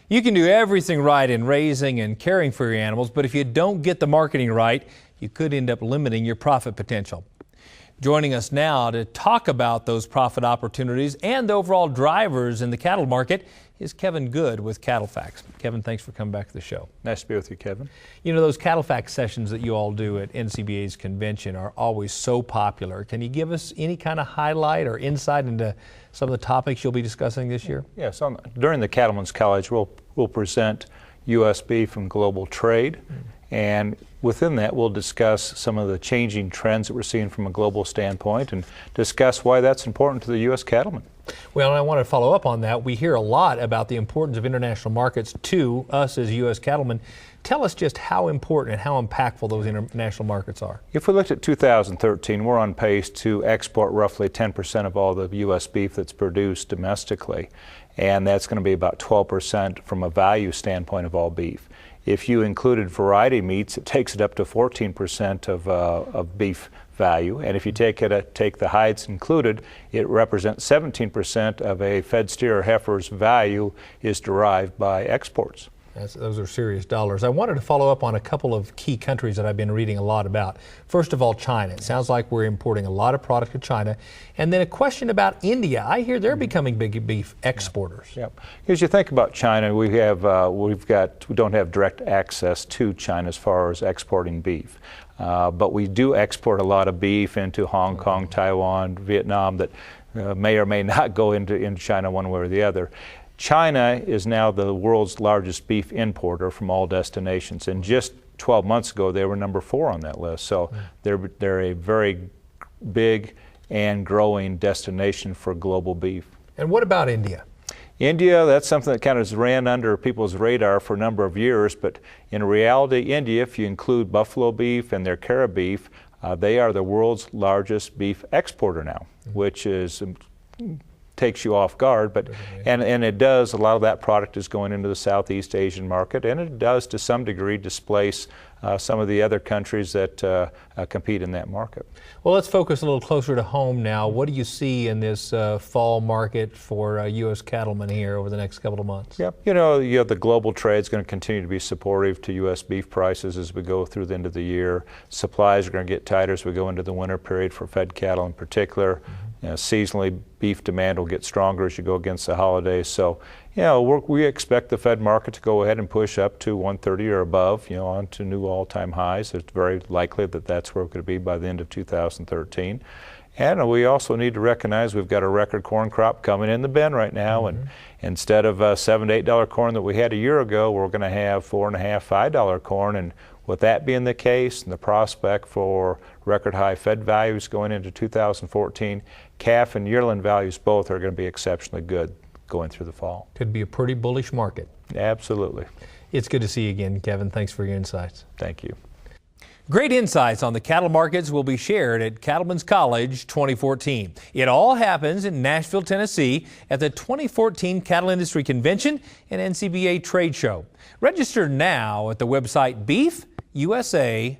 You can do everything right in raising and caring for your animals, but if you don't get the marketing right, you could end up limiting your profit potential. Joining us now to talk about those profit opportunities and the overall drivers in the cattle market is Kevin Good with Cattlefax. Kevin, thanks for coming back to the show. Nice to be with you, Kevin. You know, those Cattlefax sessions that you all do at NCBA's convention are always so popular. Can you give us any kind of highlight or insight into some of the topics you'll be discussing this year? Yes, during the Cattlemen's College, we'll present U.S. beef and global trade. And within that, we'll discuss some of the changing trends that we're seeing from a global standpoint and discuss why that's important to the U.S. cattleman. Well, and I want to follow up on that. We hear a lot about the importance of international markets to us as U.S. cattlemen. Tell us just how important and how impactful those international markets are. If we looked at 2013, we're on pace to export roughly 10% of all the U.S. beef that's produced domestically. And that's going to be about 12% from a value standpoint of all beef. If you included variety meats, it takes it up to 14% of beef value. And if you take the hides included, it represents 17% of a fed steer or heifer's value is derived by exports. Those are serious dollars. I wanted to follow up on a couple of key countries that I've been reading a lot about. First of all, China. It sounds like we're importing a lot of product to China. And then a question about India. I hear they're becoming big beef exporters. Yep. As you think about China, we don't have direct access to China as far as exporting beef. But we do export a lot of beef into Hong Kong, Taiwan, Vietnam that may or may not go into China one way or the other. China is now the world's largest beef importer from all destinations, and just 12 months ago they were number 4 on that list. So they're a very big and growing destination for global beef. And what about India? India, that's something that kind of ran under people's radar for a number of years, but in reality, India, if you include buffalo beef and their Cara beef, they are the world's largest beef exporter now, which is takes you off guard, but and it does, a lot of that product is going into the Southeast Asian market, and it does to some degree displace some of the other countries that compete in that market. Well, let's focus a little closer to home now. What do you see in this fall market for U.S. cattlemen here over the next couple of months? Yep. You know, the global trade is going to continue to be supportive to U.S. beef prices as we go through the end of the year. Supplies are going to get tighter as we go into the winter period for fed cattle in particular. You know, seasonally, beef demand will get stronger as you go against the holidays. So, you know, we expect the Fed market to go ahead and push up to 130 or above, you know, on to new all-time highs. It's very likely that that's where we're going to be by the end of 2013. And we also need to recognize we've got a record corn crop coming in the bin right now, and instead of $7 to $8 corn that we had a year ago, we're going to have $4.50, $5 corn. And with that being the case, and the prospect for record high fed values going into 2014, calf and yearling values both are going to be exceptionally good going through the fall. Could be a pretty bullish market. Absolutely. It's good to see you again, Kevin. Thanks for your insights. Thank you. Great insights on the cattle markets will be shared at Cattlemen's College 2014. It all happens in Nashville, Tennessee at the 2014 Cattle Industry Convention and NCBA Trade Show. Register now at the website beefusa.org.